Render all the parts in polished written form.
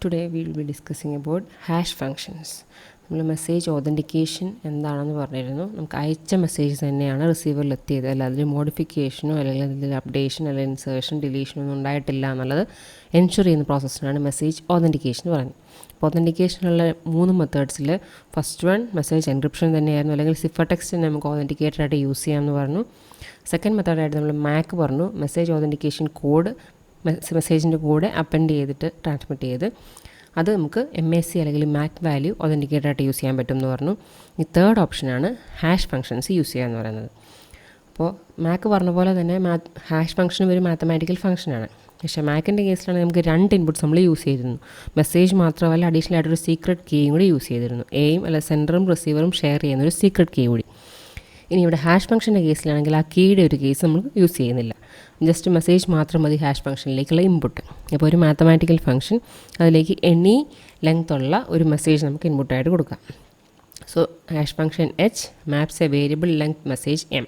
Today we will be discussing about hash functions. നമ്മൾ message authentication എന്താണെന്ന് പറഞ്ഞിരുന്നു. നമുക്ക് അയച്ച മെസ്സേജ് തന്നെയാണ് റിസീവറിൽ എത്തിയത്, അല്ല അതിൽ മോഡിഫിക്കേഷനോ അല്ലെങ്കിൽ അതിൽ അപ്ഡേഷൻ അല്ലെങ്കിൽ ഇൻസേർഷൻ ഡിലീഷനോ ഒന്നും ഉണ്ടായിട്ടില്ല എന്നുള്ളത് എൻഷുർ ചെയ്യുന്ന പ്രോസസ്സിനാണ് മെസ്സേജ് ഓതൻറ്റിക്കേഷൻ പറയുന്നത്. അപ്പോൾ ഓതൻറ്റിക്കേഷനുള്ള 3 മെത്തേഡ്സിൽ ഫസ്റ്റ് വൺ മെസ്സേജ് എൻക്രിപ്ഷൻ തന്നെയായിരുന്നു, അല്ലെങ്കിൽ സിഫർ ടെക്സ്റ്റ് നമുക്ക് ഓതൻറ്റിക്കേറ്ററായിട്ട് യൂസ് ചെയ്യാമെന്ന് പറഞ്ഞു. സെക്കൻഡ് മെത്തേഡായിട്ട് നമ്മൾ മാക്ക് പറഞ്ഞു, മെസ്സേജ് ഓതൻറ്റിക്കേഷൻ കോഡ് മെസ്സേജിൻ്റെ കൂടെ അപ്പൻഡ് ചെയ്തിട്ട് ട്രാൻസ്മിറ്റ് ചെയ്ത് അത് നമുക്ക് MAC അല്ലെങ്കിൽ മാക് വാല്യൂ ഒതൻറ്റിക്കേറ്ററായിട്ട് യൂസ് ചെയ്യാൻ പറ്റും എന്ന് പറഞ്ഞു. ഈ തേർഡ് ഓപ്ഷനാണ് ഹാഷ് ഫംഗ്ഷൻസ് യൂസ് ചെയ്യുക എന്ന് പറയുന്നത്. അപ്പോൾ മാക്ക് പറഞ്ഞ പോലെ തന്നെ ഹാഷ് ഫംഗ്ഷനും ഒരു മാത്തമാറ്റിക്കൽ ഫംഗ്ഷനാണ്. പക്ഷേ മാക്കിൻ്റെ കേസിലാണെങ്കിൽ നമുക്ക് 2 ഇൻപുട്ട്സ് നമ്മൾ യൂസ് ചെയ്തിരുന്നു. മെസ്സേജ് മാത്രമല്ല, അഡീഷണൽ ആയിട്ടൊരു സീക്രട്ട് കീയും കൂടി യൂസ് ചെയ്തിരുന്നു. എയും അല്ല സെൻഡറും റിസീവറും ഷെയർ ചെയ്യുന്ന ഒരു സീക്രട്ട് കീ കൂടി. ഇനി ഇവിടെ ഹാഷ് ഫംഗ്ഷൻ്റെ കേസിലാണെങ്കിൽ ആ കീയുടെ ഒരു കേസ് നമ്മൾ യൂസ് ചെയ്യുന്നില്ല, ജസ്റ്റ് മെസ്സേജ് മാത്രം മതി ഹാഷ് ഫംഗ്ഷനിലേക്കുള്ള ഇൻപുട്ട്. അപ്പോൾ ഒരു മാത്തമാറ്റിക്കൽ ഫംഗ്ഷൻ, അതിലേക്ക് എനി ലെങ്ത് ഉള്ള ഒരു മെസ്സേജ് നമുക്ക് ഇൻപുട്ടായിട്ട് കൊടുക്കാം. So hash function H maps A variable length message M.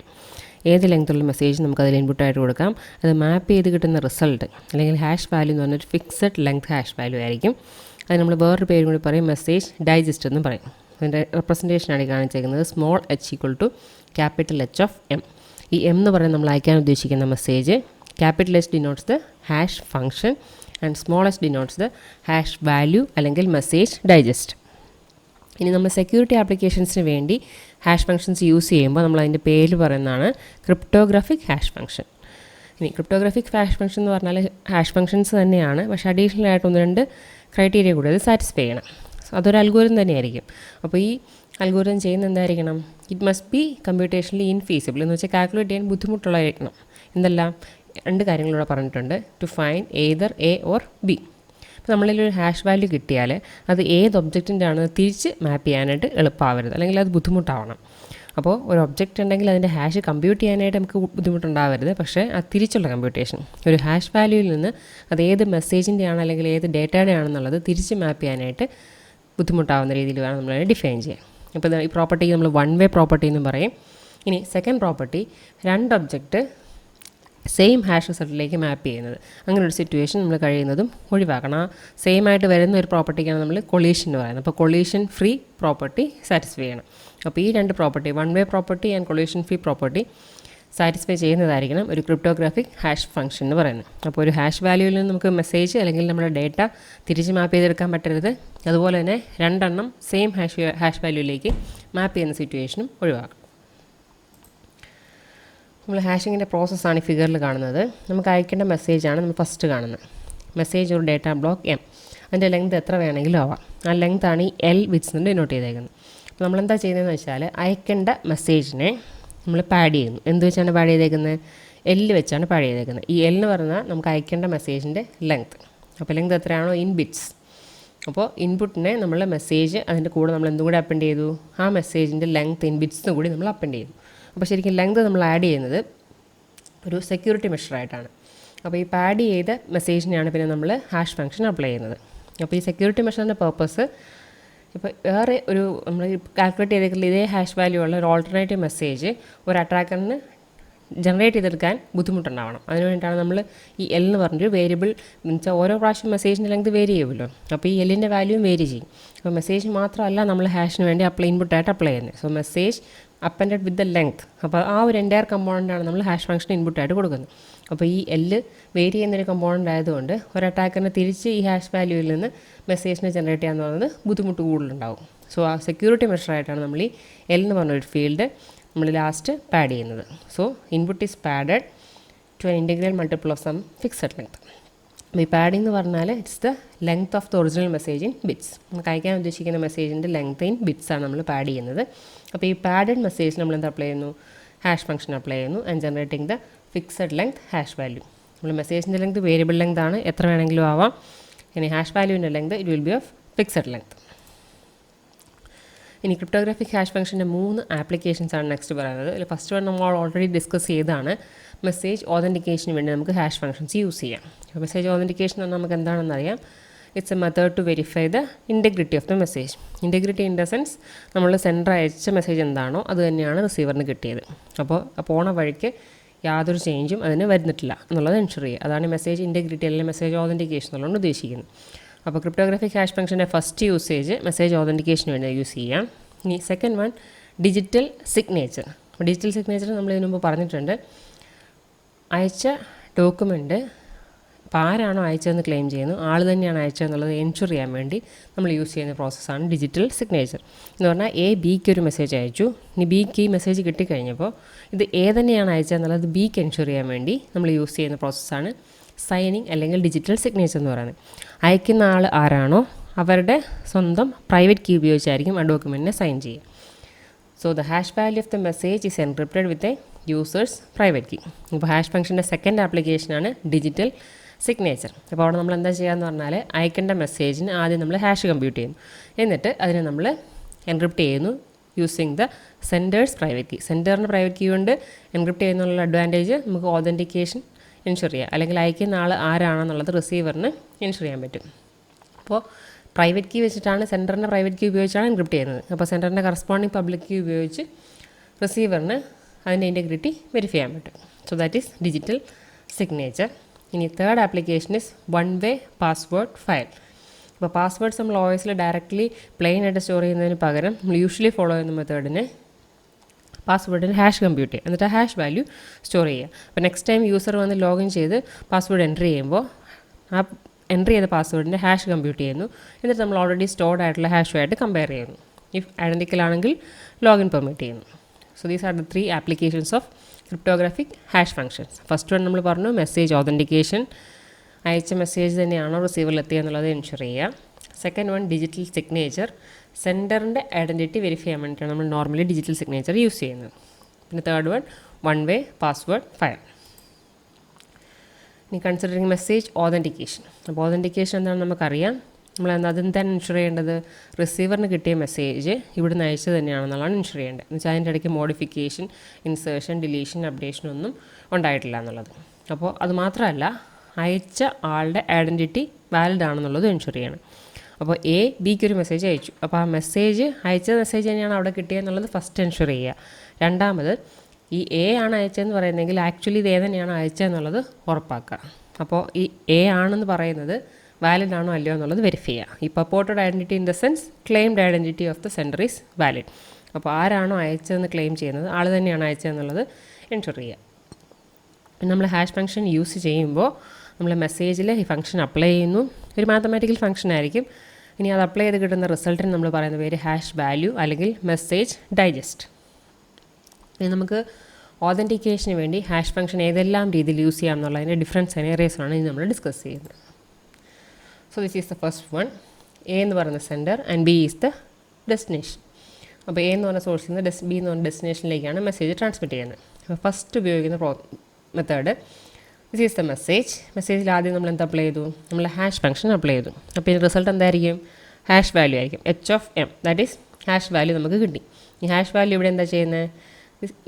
ഏത് ലെങ്ത്തുള്ള മെസ്സേജ് നമുക്കതിൽ ഇൻപുട്ടായിട്ട് കൊടുക്കാം. അത് മാപ്പ് ചെയ്ത് കിട്ടുന്ന റിസൾട്ട് അല്ലെങ്കിൽ ഹാഷ് വാല്യൂ എന്ന് പറഞ്ഞൊരു ഫിക്സഡ് ലെങ്ത് ഹാഷ് വാല്യൂ ആയിരിക്കും. അത് നമ്മൾ വേറൊരു പേരും കൂടി പറയും, മെസ്സേജ് ഡൈജസ്റ്റ് എന്ന് പറയും. അതിൻ്റെ റെപ്രസെൻറ്റേഷനാണ് കാണിച്ചേക്കുന്നത് small h equal to capital H of M. ഈ എം എന്ന് പറയുന്നത് നമ്മൾ അയക്കാൻ ഉദ്ദേശിക്കുന്ന message, capital H denotes the hash function and small h denotes the hash value അല്ലെങ്കിൽ മെസ്സേജ് ഡൈജസ്റ്റ്. ഇനി നമ്മൾ സെക്യൂരിറ്റി ആപ്ലിക്കേഷൻസിന് വേണ്ടി ഹാഷ് ഫംഗ്ഷൻസ് യൂസ് ചെയ്യുമ്പോൾ നമ്മൾ അതിൻ്റെ പേര് പറയുന്നതാണ് ക്രിപ്റ്റോഗ്രാഫിക് ഹാഷ് ഫംഗ്ഷൻ. ഇനി ക്രിപ്റ്റോഗ്രാഫിക് ഹാഷ് ഫംഗ്ഷൻ എന്ന് പറഞ്ഞാൽ ഹാഷ് ഫംഗ്ഷൻസ് തന്നെയാണ്, പക്ഷേ അഡീഷണൽ ആയിട്ട് 1-2 ക്രൈറ്റീരിയ കൂടി അത് സാറ്റിസ്ഫൈ ചെയ്യണം. അതൊരു അൽഗോരിതം തന്നെയായിരിക്കും. അപ്പോൾ ഈ അൽഗോരിതം ചെയ്യുന്ന എന്തായിരിക്കണം? It must be computationally infeasible എന്ന് വെച്ചാൽ കാൽക്കുലേറ്റ് ചെയ്യാൻ ബുദ്ധിമുട്ടുള്ളതായിരിക്കണം. എന്തെല്ലാം 2 കാര്യങ്ങളിവിടെ പറഞ്ഞിട്ടുണ്ട്, to find either A or B. അപ്പോൾ നമ്മളിലൊരു ഹാഷ് വാല്യൂ കിട്ടിയാൽ അത് ഏത് ഒബ്ജക്റ്റിൻ്റെ ആണ് തിരിച്ച് മാപ്പ് ചെയ്യാനായിട്ട് എളുപ്പമാവരുത്, അല്ലെങ്കിൽ അത് ബുദ്ധിമുട്ടാവണം. അപ്പോൾ ഒരു ഒബ്ജക്റ്റ് ഉണ്ടെങ്കിൽ അതിൻ്റെ ഹാഷ് കമ്പ്യൂട്ട് ചെയ്യാനായിട്ട് നമുക്ക് ബുദ്ധിമുട്ടുണ്ടാവരുത്, പക്ഷേ അത് തിരിച്ചുള്ള കമ്പ്യൂട്ടേഷൻ ഒരു ഹാഷ് വാല്യൂവിൽ നിന്ന് അത് ഏത് മെസ്സേജിൻ്റെ ആണ് അല്ലെങ്കിൽ ഏത് ഡേറ്റയുടെ ആണെന്നുള്ളത് തിരിച്ച് മാപ്പ് ചെയ്യാനായിട്ട് ബുദ്ധിമുട്ടാവുന്ന രീതിയിൽ വേണം നമ്മളതിനെ ഡിഫൈൻ ചെയ്യാൻ. ഇപ്പോൾ ഈ പ്രോപ്പർട്ടിക്ക് നമ്മൾ 1 വേ പ്രോപ്പർട്ടി എന്ന് പറയും. ഇനി second property 2 object same hash റിസൾട്ടിലേക്ക് മാപ്പ് ചെയ്യുന്നത്. അങ്ങനെ ഒരു സിറ്റുവേഷൻ നമ്മൾ കഴിയുന്നതും ഒഴിവാക്കണം. ആ സെയിം ആയിട്ട് വരുന്ന ഒരു പ്രോപ്പർട്ടിക്കാണ് നമ്മൾ കൊളീഷൻ എന്ന് പറയുന്നത്. അപ്പോൾ കൊളീഷൻ ഫ്രീ പ്രോപ്പർട്ടി സാറ്റിസ്ഫൈ ചെയ്യണം. അപ്പോൾ ഈ 2 property 1 way property and collision free property satisfy ചെയ്യുന്നതായിരിക്കണം ഒരു ക്രിപ്റ്റോഗ്രാഫിക് ഹാഷ് ഫംഗ്ഷൻ എന്ന് പറയുന്നത്. അപ്പോൾ ഒരു ഹാഷ് വാല്യൂവിൽ നിന്ന് നമുക്ക് മെസ്സേജ് അല്ലെങ്കിൽ നമ്മുടെ ഡേറ്റ തിരിച്ച് മാപ്പ് ചെയ്തെടുക്കാൻ പറ്റരുത്. അതുപോലെ തന്നെ 2 എണ്ണം സെയിം ഹാഷ് വാല്യൂവിലേക്ക് മാപ്പ് ചെയ്യുന്ന സിറ്റുവേഷനും ഒഴിവാക്കണം. നമ്മൾ ഹാഷിങ്ങിൻ്റെ പ്രോസസ്സാണ് ഈ ഫിഗറിൽ കാണുന്നത്. നമുക്ക് അയക്കേണ്ട മെസ്സേജാണ് നമ്മൾ ഫസ്റ്റ് കാണുന്നത്. മെസ്സേജ് ഒരു ഡേറ്റ ബ്ലോക്ക് എം, അതിൻ്റെ ലെങ്ത് എത്ര വേണമെങ്കിലും ആവാം. ആ ലെങ്താണ് ഈ L വിറ്റ്സ് കൊണ്ട് ഡിനോട്ട് ചെയ്തേക്കുന്നത്. അപ്പോൾ നമ്മളെന്താ ചെയ്യുന്നതെന്ന് വെച്ചാൽ അയക്കേണ്ട മെസ്സേജിനെ നമ്മൾ പാഡ് ചെയ്യുന്നു. എന്ത് വെച്ചാണ് പാഡ് ചെയ്തേക്കുന്നത്? L വെച്ചാണ് പാഡ് ചെയ്തേക്കുന്നത്. ഈ L എന്ന് പറഞ്ഞാൽ നമുക്ക് അയക്കേണ്ട മെസ്സേജിൻ്റെ ലെങ്ത്. അപ്പോൾ ലെങ്ത് എത്രയാണോ ഇൻ ബിറ്റ്സ്. അപ്പോൾ ഇൻപുട്ടിനെ നമ്മൾ മെസ്സേജ് അതിൻ്റെ കൂടെ നമ്മൾ എന്തും കൂടി അപ്പൻഡ് ചെയ്തു, ആ മെസ്സേജിൻ്റെ ലെങ്ത് ഇൻ ബിറ്റ്സ് കൂടി നമ്മൾ അപ്പൻഡ് ചെയ്തു. അപ്പോൾ ശരിക്കും ലെങ്ത് നമ്മൾ ആഡ് ചെയ്യുന്നത് ഒരു സെക്യൂരിറ്റി മെഷറായിട്ടാണ്. അപ്പോൾ ഈ പാഡ് ചെയ്ത മെസ്സേജിനെയാണ് പിന്നെ നമ്മൾ ഹാഷ് ഫംഗ്ഷൻ അപ്ലൈ ചെയ്യുന്നത്. അപ്പോൾ ഈ സെക്യൂരിറ്റി മെഷറിൻ്റെ പർപ്പസ്, ഇപ്പോൾ വേറെ ഒരു നമ്മൾ കാൽക്കുലേറ്റ് ചെയ്തേക്കുള്ള ഇതേ ഹാഷ് വാല്യൂ ഉള്ള ഒരു ഓൾട്ടർനേറ്റീവ് മെസ്സേജ് ഒരു അറ്റാക്കറിന് ജനറേറ്റ് ചെയ്തെടുക്കാൻ ബുദ്ധിമുട്ടുണ്ടാവണം. അതിനുവേണ്ടിയിട്ടാണ് നമ്മൾ ഈ L എന്ന് പറഞ്ഞൊരു വേരിയബിൾ എന്ന് വെച്ചാൽ ഓരോ പ്രാവശ്യം മെസ്സേജിൻ്റെ ലെങ്ത് വേരി ചെയ്യുമല്ലോ. അപ്പോൾ ഈ Lൻ്റെ വാല്യൂവും വേരി ചെയ്യും. അപ്പോൾ മെസ്സേജ് മാത്രമല്ല നമ്മൾ ഹാഷിന് വേണ്ടി ഇൻപുട്ടായിട്ട് അപ്ലൈ ചെയ്യുന്നത്. So message appended with the length. അപ്പോൾ ആ ഒരു എൻ്റയർ കമ്പോണൻ്റാണ് നമ്മൾ ഹാഷ് ഫംഗ്ഷൻ ഇൻപുട്ടായിട്ട് കൊടുക്കുന്നത്. അപ്പോൾ ഈ L വേരി ചെയ്യുന്നൊരു കമ്പോണൻ്റ് ആയതുകൊണ്ട് ഒരു അറ്റാക്കറിന് തിരിച്ച് ഈ ഹാഷ് വാല്യൂവിൽ നിന്ന് മെസ്സേജിനെ ജനറേറ്റ് ചെയ്യാന്ന് പറയുന്നത് ബുദ്ധിമുട്ട് കൂടുതലുണ്ടാവും. സോ ആ സെക്യൂരിറ്റി മെഷറായിട്ടാണ് നമ്മൾ ഈ L എന്ന് പറഞ്ഞൊരു ഫീൽഡ് നമ്മൾ ലാസ്റ്റ് പാഡ് ചെയ്യുന്നത്. So input is padded to an integral multiple of some fixed length. അപ്പോൾ ഈ പാഡിംഗ് എന്ന് പറഞ്ഞാൽ it's the length of the original message in bits. നമുക്ക് അയക്കാൻ ഉദ്ദേശിക്കുന്ന മെസ്സേജിൻ്റെ ലെങ്ത് ഇൻ ബിറ്റ്സ് ആണ് നമ്മൾ പാഡ് ചെയ്യുന്നത്. അപ്പോൾ ഈ പാഡഡ് മെസ്സേജ് നമ്മൾ എന്താ അപ്ലൈ ചെയ്യുന്നു? ഹാഷ് ഫംഗ്ഷൻ അപ്ലൈ ചെയ്യുന്നു and generating the fixed length hash value. നമ്മൾ മെസ്സേജിൻ്റെ ലെങ്ത് വേരിയബിൾ ലെങ്ത് ആണ്, എത്ര വേണമെങ്കിലും ആവാം. ഇനി ഹാഷ് വാല്യൂവിൻ്റെ length it will be of fixed length. ഇനി ക്രിപ്റ്റോഗ്രാഫിക് ഹാഷ് ഫംഗ്ഷൻ്റെ 3 ആപ്ലിക്കേഷൻസ് ആണ് നെക്സ്റ്റ് പറയുന്നത്. അതിൽ ഫസ്റ്റ് വൺ നമ്മൾ ഓൾറെഡി ഡിസ്കസ് ചെയ്താണ്, മെസ്സേജ് ഓതൻറ്റിക്കേഷന് വേണ്ടി നമുക്ക് ഹാഷ് ഫംഗ്ഷൻസ് യൂസ് ചെയ്യാം. അപ്പോൾ മെസ്സേജ് ഓതൻറ്റിക്കേഷൻ എന്ന് നമുക്ക് എന്താണെന്ന് അറിയാം. It's a method to verify the integrity of the message. Integrity in the sense നമ്മൾ സെൻഡർ അയച്ച മെസ്സേജ് എന്താണോ അത് തന്നെയാണ് റിസീവറിന് കിട്ടിയത്. അപ്പോൾ പോണ വഴിക്ക് യാതൊരു ചേഞ്ചും അതിന് വരുന്നിട്ടില്ല എന്നുള്ളത് എൻഷുർ ചെയ്യുക. അതാണ് മെസ്സേജ് ഇൻറ്റഗ്രിറ്റി അല്ലെങ്കിൽ മെസ്സേജ് ഓതൻറ്റിക്കേഷൻ എന്നുള്ളത് ഉദ്ദേശിക്കുന്നത്. അപ്പോൾ ക്രിപ്റ്റോഗ്രാഫിക് ഹാഷ് ഫംഗ്ഷൻ്റെ ഫസ്റ്റ് യൂസേജ് മെസ്സേജ് ഓതൻറ്റിക്കേഷന് വേണ്ടി യൂസ് ചെയ്യാം. ഇനി സെക്കൻഡ് വൺ ഡിജിറ്റൽ സിഗ്നേച്ചർ. അപ്പോൾ ഡിജിറ്റൽ സിഗ്നേച്ചർ നമ്മൾ ഇതിനു മുമ്പ് പറഞ്ഞിട്ടുണ്ട്. അയച്ച ഡോക്യുമെൻ്റ് അപ്പോൾ ആരാണോ അയച്ചതെന്ന് ക്ലെയിം ചെയ്യുന്നു ആൾ തന്നെയാണ് അയച്ചതെന്നുള്ളത് എൻഷുർ ചെയ്യാൻ വേണ്ടി നമ്മൾ യൂസ് ചെയ്യുന്ന പ്രോസസ്സാണ് ഡിജിറ്റൽ സിഗ്നേച്ചർ. എന്ന് പറഞ്ഞാൽ എ ബിക്ക് ഒരു മെസ്സേജ് അയച്ചു. ഇനി ബിക്ക് ഈ മെസ്സേജ് കിട്ടിക്കഴിഞ്ഞപ്പോൾ ഇത് എ തന്നെയാണ് അയച്ചതെന്നുള്ളത് ബിക്ക് എൻഷുർ ചെയ്യാൻ വേണ്ടി നമ്മൾ യൂസ് ചെയ്യുന്ന പ്രോസസ്സാണ് സൈനിങ് അല്ലെങ്കിൽ ഡിജിറ്റൽ സിഗ്നേച്ചർ എന്ന് പറയുന്നത്. അയക്കുന്ന ആൾ ആരാണോ അവരുടെ സ്വന്തം പ്രൈവറ്റ് കീ ഉപയോഗിച്ചായിരിക്കും ആ ഡോക്യുമെൻറ്റിനെ സൈൻ ചെയ്യുക. So the hash value of the message is encrypted with a user's private key. ഇപ്പോൾ ഹാഷ് ഫംഗ്ഷൻ്റെ സെക്കൻഡ് ആപ്ലിക്കേഷനാണ് ഡിജിറ്റൽ സിഗ്നേച്ചർ. അപ്പോൾ അവിടെ നമ്മൾ എന്താ ചെയ്യുകയെന്ന് പറഞ്ഞാൽ അയക്കേണ്ട മെസ്സേജിന് ആദ്യം നമ്മൾ ഹാഷ് കമ്പ്യൂട്ട് ചെയ്യുന്നു. എന്നിട്ട് അതിനെ നമ്മൾ എൻക്രിപ്റ്റ് ചെയ്യുന്നു using the sender's private key. സെൻഡറിൻ്റെ പ്രൈവറ്റ് കീ കൊണ്ട് എൻക്രിപ്റ്റ് ചെയ്യുന്നുള്ള അഡ്വാൻറ്റേജ് നമുക്ക് ഓതൻറ്റിക്കേഷൻ എൻഷുർ ചെയ്യാം. അല്ലെങ്കിൽ അയക്കുന്ന ആൾ ആരാണെന്നുള്ളത് റിസീവറിന് എൻഷുർ ചെയ്യാൻ പറ്റും. അപ്പോൾ പ്രൈവറ്റ് കീ വെച്ചിട്ടാണ് സെൻഡറിൻ്റെ പ്രൈവറ്റ് കീ ഉപയോഗിച്ചാണ് എൻക്രിപ്റ്റ് ചെയ്യുന്നത്. അപ്പോൾ സെൻഡറിൻ്റെ കറസ്പോണ്ടിങ് പബ്ലിക് കീ ഉപയോഗിച്ച് റിസീവറിന് അതിൻ്റെ ഇൻറ്റഗ്രിറ്റി വെരിഫൈ ചെയ്യാൻ പറ്റും. So that is digital signature. ഇനി third application is one way password file. അപ്പോൾ പാസ്വേഡ്സ് നമ്മൾ ഒ എസിൽ ഡയറക്റ്റ്ലി പ്ലെയിൻ ആയിട്ട് സ്റ്റോർ ചെയ്യുന്നതിന് പകരം നമ്മൾ യൂഷ്വലി ഫോളോ ചെയ്യുന്ന മെത്തേഡിന് പാസ്വേഡിന് ഹാഷ് കമ്പ്യൂട്ട് ചെയ്യുക. എന്നിട്ട് ഹാഷ് വാല്യൂ സ്റ്റോർ ചെയ്യുക. അപ്പോൾ നെക്സ്റ്റ് ടൈം യൂസർ വന്ന് ലോഗിൻ ചെയ്ത് പാസ്വേഡ് എൻ്റർ ചെയ്യുമ്പോൾ ആ എൻ്റർ ചെയ്ത പാസ്വേഡിൻ്റെ ഹാഷ് കമ്പ്യൂട്ട് ചെയ്യുന്നു. എന്നിട്ട് നമ്മൾ ഓൾറെഡി സ്റ്റോർഡ് ആയിട്ടുള്ള ഹാഷുമായിട്ട് കമ്പയർ ചെയ്യുന്നു. ഇഫ് ഐഡൻറ്റിക്കൽ ആണെങ്കിൽ ലോഗിൻ പെർമിറ്റ് ചെയ്യുന്നു. So these are the 3 applications of cryptographic hash functions. First one നമ്മൾ പറഞ്ഞു മെസ്സേജ് ഓതൻറ്റിക്കേഷൻ, അയച്ച മെസ്സേജ് തന്നെയാണോ റിസീവറിൽ എത്തിയെന്നുള്ളത് എൻഷുർ ചെയ്യുക. സെക്കൻഡ് വൺ ഡിജിറ്റൽ സിഗ്നേച്ചർ, സെൻഡറിൻ്റെ ഐഡൻറ്റിറ്റി വെരിഫൈ ചെയ്യാൻ വേണ്ടിയിട്ടാണ് നമ്മൾ നോർമലി ഡിജിറ്റൽ സിഗ്നേച്ചർ യൂസ് ചെയ്യുന്നത്. പിന്നെ third one way password file. ഇനി കൺസിഡറിങ് മെസ്സേജ് ഓതൻറ്റിക്കേഷൻ. അപ്പോൾ ഓതൻറ്റിക്കേഷൻ എന്താണെന്ന് നമുക്കറിയാം. നമ്മൾ അതെന്താണ് ഇൻഷുർ ചെയ്യേണ്ടത്? റിസീവറിന് കിട്ടിയ മെസ്സേജ് ഇവിടുന്ന് അയച്ചത് തന്നെയാണെന്നുള്ളതാണ് ഇൻഷുർ ചെയ്യേണ്ടത്. എന്ന് വെച്ചാൽ അതിൻ്റെ ഇടയ്ക്ക് മോഡിഫിക്കേഷൻ, ഇൻസേർഷൻ, ഡിലീഷൻ, അപ്ഡേഷൻ ഒന്നും ഉണ്ടായിട്ടില്ല എന്നുള്ളത്. അപ്പോൾ അത് മാത്രമല്ല അയച്ച ആളുടെ ഐഡൻറ്റിറ്റി വാലിഡ് ആണെന്നുള്ളത് എൻഷുർ ചെയ്യണം. അപ്പോൾ എ ബിക്ക് ഒരു മെസ്സേജ് അയച്ചു. അപ്പോൾ ആ മെസ്സേജ് അയച്ച മെസ്സേജ് തന്നെയാണ് അവിടെ കിട്ടിയതെന്നുള്ളത് ഫസ്റ്റ് എൻഷുർ ചെയ്യുക. രണ്ടാമത് ഈ എ ആണ് അയച്ചതെന്ന് പറയുന്നതെങ്കിൽ ആക്ച്വലി ഇത് എ തന്നെയാണ് അയച്ചതെന്നുള്ളത് ഉറപ്പാക്കുക. അപ്പോൾ ഈ എ ആണെന്ന് പറയുന്നത് വാലിഡ് ആണോ അല്ലയോ എന്നുള്ളത് വെരിഫൈ ചെയ്യുക. ഈ purported identity in the sense claimed identity of the sender is valid. അപ്പോൾ ആരാണോ അയച്ചതെന്ന് ക്ലെയിം ചെയ്യുന്നത് ആൾ തന്നെയാണ് അയച്ചതെന്നുള്ളത് എൻഷുർ ചെയ്യുക. നമ്മൾ ഹാഷ് ഫംഗ്ഷൻ യൂസ് ചെയ്യുമ്പോൾ നമ്മൾ മെസ്സേജിൽ ഈ ഫംഗ്ഷൻ അപ്ലൈ ചെയ്യുന്നു. ഒരു മാത്തമാറ്റിക്കൽ ഫംഗ്ഷൻ ആയിരിക്കും. ഇനി അത് അപ്ലൈ ചെയ്ത് കിട്ടുന്ന റിസൾട്ടിന് നമ്മൾ പറയുന്ന പേര് ഹാഷ് വാല്യൂ അല്ലെങ്കിൽ മെസ്സേജ് ഡൈജസ്റ്റ്. ഇനി നമുക്ക് ഓതൻറ്റിക്കേഷന് വേണ്ടി ഹാഷ് ഫംഗ്ഷൻ ഏതെല്ലാം രീതിയിൽ യൂസ് ചെയ്യാം എന്നുള്ളതിൻ്റെ ഡിഫറെൻറ്റ് സെനേറിയസാണ് ഇനി നമ്മൾ ഡിസ്കസ് ചെയ്യുന്നത്. So this is the first one. A എന്ന് പറയുന്ന sender and B is the destination. അപ്പോൾ എ എന്ന് പറഞ്ഞ സോഴ്സിൽ നിന്ന് ബി എന്ന് പറഞ്ഞ ഡെസ്റ്റിനേഷനിലേക്കാണ് മെസ്സേജ് ട്രാൻസ്മിറ്റ് ചെയ്യുന്നത്. അപ്പോൾ ഫസ്റ്റ് ഉപയോഗിക്കുന്ന method this is the message. മെസ്സേജിൽ ആദ്യം നമ്മൾ എന്ത് അപ്ലൈ ചെയ്തു? നമ്മൾ ഹാഷ് ഫംഗ്ഷൻ അപ്ലൈ ചെയ്തു. അപ്പോൾ ഇതിൻ്റെ റിസൾട്ട് എന്തായിരിക്കും? ഹാഷ് വാല്യൂ ആയിരിക്കും. h(m) that is hash value നമുക്ക് കിട്ടി. ഈ ഹാഷ് വാല്യൂ ഇവിടെ എന്താ ചെയ്യുന്നത്?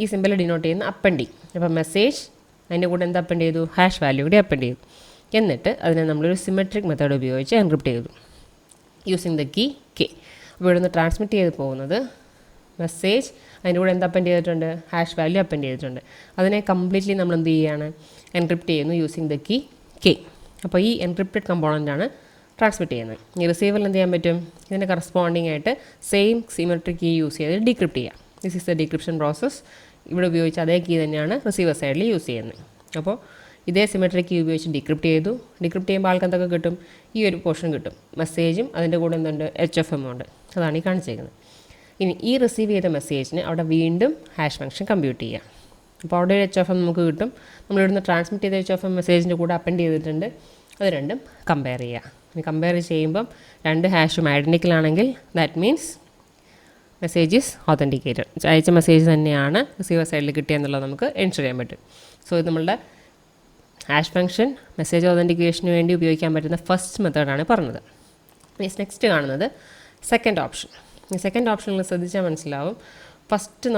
ഈ സിമ്പിൾ ഡിനോട്ട് ചെയ്യുന്ന അപ്പൻഡിങ്. അപ്പോൾ മെസ്സേജ് അതിൻ്റെ കൂടെ എന്താ അപ്പൻഡ് ചെയ്തു? ഹാഷ് വാല്യൂ കൂടി അപ്പൻഡ് ചെയ്തു. എന്നിട്ട് അതിനെ നമ്മളൊരു സിമെട്രിക് മെത്തേഡ് ഉപയോഗിച്ച് എൻക്രിപ്റ്റ് ചെയ്തു യൂസിങ് ദ കീ കെ. അപ്പോൾ ഇവിടെ നിന്ന് ട്രാൻസ്മിറ്റ് ചെയ്ത് പോകുന്നത് മെസ്സേജ് അതിൻ്റെ കൂടെ എന്ത് അപ്പൻഡ് ചെയ്തിട്ടുണ്ട്? ഹാഷ് വാല്യൂ അപ്പൻഡ് ചെയ്തിട്ടുണ്ട്. അതിനെ കംപ്ലീറ്റ്ലി നമ്മൾ എന്ത് ചെയ്യുകയാണ്? എൻക്രിപ്റ്റ് ചെയ്യുന്നു യൂസിങ് ദ കീ കെ. അപ്പോൾ ഈ എൻക്രിപ്റ്റഡ് കമ്പോണൻ്റാണ് ട്രാൻസ്മിറ്റ് ചെയ്യുന്നത്. ഈ റിസീവറിൽ എന്ത് ചെയ്യാൻ പറ്റും? ഇതിൻ്റെ കറസ്പോണ്ടിങ് ആയിട്ട് സെയിം സിമെട്രിക് കീ യൂസ് ചെയ്ത് ഡീക്രിപ്റ്റ് ചെയ്യാം. This is the decryption process. ഇവിടെ ഉപയോഗിച്ച് അതേ കീ തന്നെയാണ് റിസീവർ സൈഡിൽ യൂസ് ചെയ്യുന്നത്. അപ്പോൾ ഇതേ സിമെട്രിക് കീ ഉപയോഗിച്ച് ഡീക്രിപ്റ്റ് ചെയ്തു. ഡീക്രിപ്റ്റ് ചെയ്യുമ്പോൾ ആൾക്ക് എന്തൊക്കെ കിട്ടും? ഈ ഒരു പോർഷൻ കിട്ടും. മെസ്സേജും അതിൻ്റെ കൂടെ എന്തുണ്ട്? HFM ഉണ്ട്. അതാണ് ഈ കാണിച്ചേക്കുന്നത്. ഇനി ഈ റിസീവ് ചെയ്ത മെസ്സേജിന് അവിടെ വീണ്ടും ഹാഷ് ഫംഗ്ഷൻ കമ്പ്യൂട്ട് ചെയ്യാം. അപ്പോൾ അവിടെ ഒരു HFM നമുക്ക് കിട്ടും. നമ്മളിവിടുന്ന് ട്രാൻസ്മിറ്റ് ചെയ്ത HFM മെസ്സേജിൻ്റെ കൂടെ അപ്പൻഡ് ചെയ്തിട്ടുണ്ട്. അത് രണ്ടും കമ്പയർ ചെയ്യുക. ഇനി കമ്പയർ ചെയ്യുമ്പം രണ്ട് ഹാഷും ഐഡൻറ്റിക്കൽ ആണെങ്കിൽ that means message is authenticated. അയച്ച മെസ്സേജ് തന്നെയാണ് റിസീവർ സൈഡിൽ കിട്ടിയെന്നുള്ളത് നമുക്ക് എൻഷുർ ചെയ്യാൻ പറ്റും. സോ ഇത് നമ്മളുടെ ഹാഷ് ഫംഗ്ഷൻ മെസ്സേജ് ഓതൻറ്റിക്കേഷന് വേണ്ടി ഉപയോഗിക്കാൻ പറ്റുന്ന ഫസ്റ്റ് മെത്തേഡാണ് പറഞ്ഞത്. നെക്സ്റ്റ് കാണുന്നത് സെക്കൻഡ് ഓപ്ഷൻ. ഈ സെക്കൻഡ് ഓപ്ഷനിൽ ശ്രദ്ധിച്ചാൽ മനസ്സിലാവും. ഫസ്റ്റ്